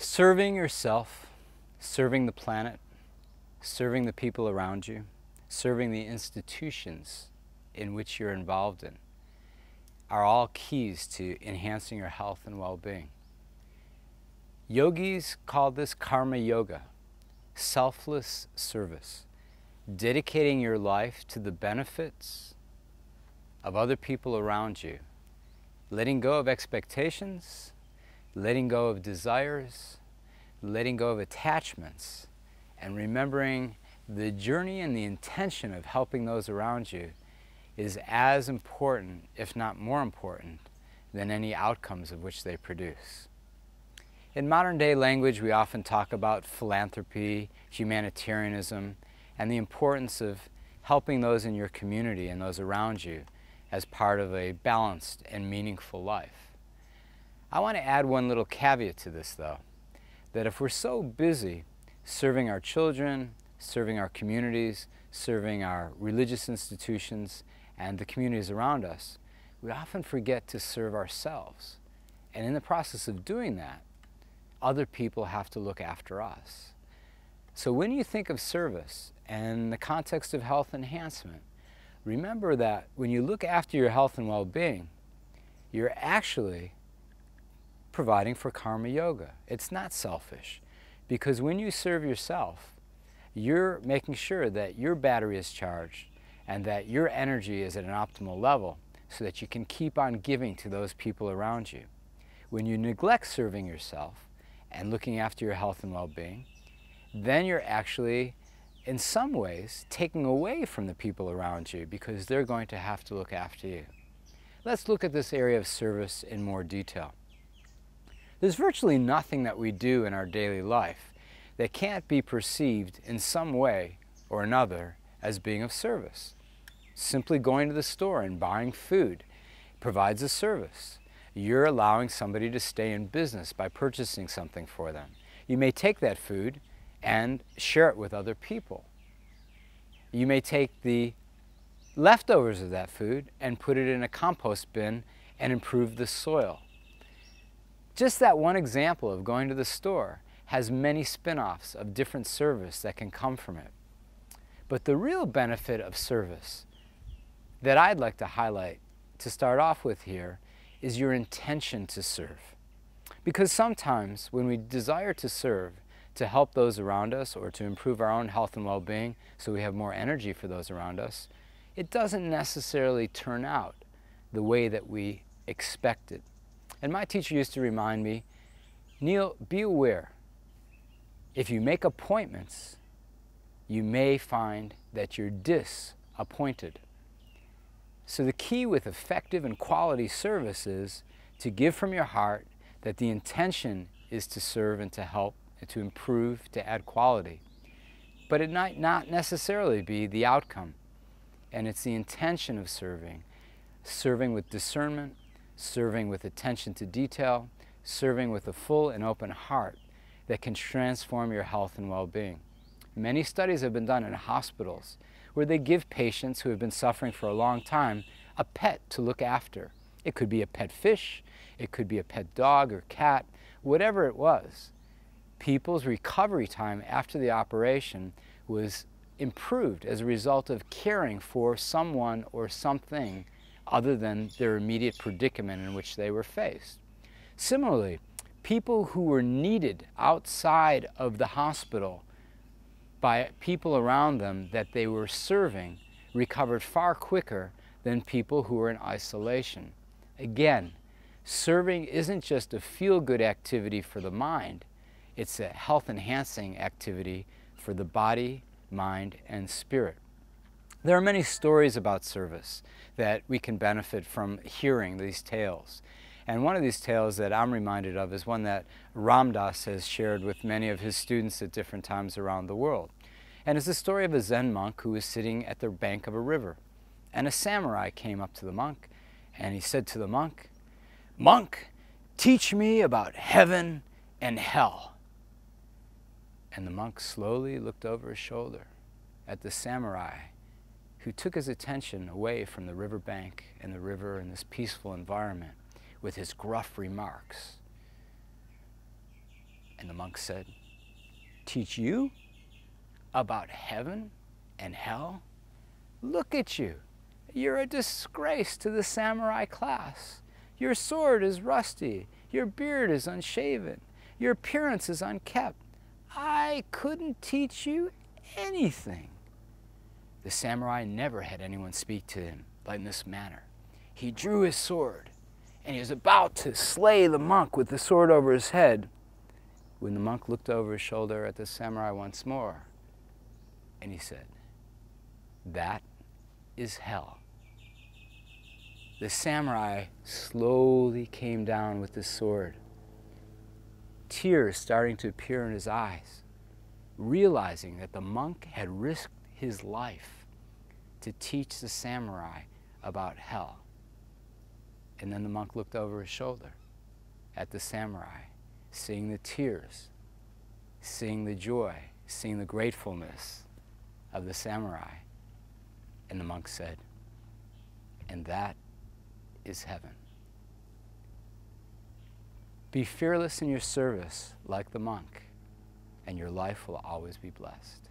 Serving yourself, serving the planet, serving the people around you, serving the institutions in which you're involved in are all keys to enhancing your health and well-being. Yogis call this karma yoga, selfless service, dedicating your life to the benefits of other people around you, letting go of expectations, letting go of desires, letting go of attachments, and remembering the journey and the intention of helping those around you is as important, if not more important, than any outcomes of which they produce. In modern day language, we often talk about philanthropy, humanitarianism, and the importance of helping those in your community and those around you as part of a balanced and meaningful life. I want to add one little caveat to this, though, that if we're so busy serving our children, serving our communities, serving our religious institutions, and the communities around us, we often forget to serve ourselves. And in the process of doing that, other people have to look after us. So when you think of service and the context of health enhancement, remember that when you look after your health and well-being, you're actually providing for karma yoga. It's not selfish, because when you serve yourself, you're making sure that your battery is charged and that your energy is at an optimal level so that you can keep on giving to those people around you. When you neglect serving yourself and looking after your health and well-being, then you're actually, in some ways, taking away from the people around you because they're going to have to look after you. Let's look at this area of service in more detail. There's virtually nothing that we do in our daily life that can't be perceived in some way or another as being of service. Simply going to the store and buying food provides a service. You're allowing somebody to stay in business by purchasing something for them. You may take that food and share it with other people. You may take the leftovers of that food and put it in a compost bin and improve the soil. Just that one example of going to the store has many spin-offs of different service that can come from it. But the real benefit of service that I'd like to highlight to start off with here is your intention to serve. Because sometimes when we desire to serve, to help those around us or to improve our own health and well-being so we have more energy for those around us, it doesn't necessarily turn out the way that we expected. And my teacher used to remind me, Neil, be aware, if you make appointments, you may find that you're disappointed. So the key with effective and quality service is to give from your heart, that the intention is to serve and to help and to improve, to add quality. But it might not necessarily be the outcome. And it's the intention of serving. Serving with discernment, serving with attention to detail, serving with a full and open heart that can transform your health and well-being. Many studies have been done in hospitals where they give patients who have been suffering for a long time a pet to look after. It could be a pet fish, it could be a pet dog or cat, whatever it was. People's recovery time after the operation was improved as a result of caring for someone or something other than their immediate predicament in which they were faced. Similarly, people who were needed outside of the hospital by people around them that they were serving recovered far quicker than people who were in isolation. Again, serving isn't just a feel-good activity for the mind, it's a health-enhancing activity for the body, mind, and spirit. There are many stories about service that we can benefit from hearing these tales. And one of these tales that I'm reminded of is one that Ram Dass has shared with many of his students at different times around the world. And it's the story of a Zen monk who was sitting at the bank of a river. And a samurai came up to the monk and he said to the monk, "Monk, teach me about heaven and hell." And the monk slowly looked over his shoulder at the samurai, who took his attention away from the riverbank and the river and this peaceful environment with his gruff remarks. And the monk said, "Teach you about heaven and hell? Look at you. You're a disgrace to the samurai class. Your sword is rusty. Your beard is unshaven. Your appearance is unkempt. I couldn't teach you anything." The samurai never had anyone speak to him in this manner. He drew his sword, and he was about to slay the monk with the sword over his head, when the monk looked over his shoulder at the samurai once more, and he said, "That is hell." The samurai slowly came down with the sword, tears starting to appear in his eyes, realizing that the monk had risked his life to teach the samurai about hell. And then the monk looked over his shoulder at the samurai, seeing the tears, seeing the joy, seeing the gratefulness of the samurai. And the monk said, "And that is heaven." Be fearless in your service like the monk, and your life will always be blessed.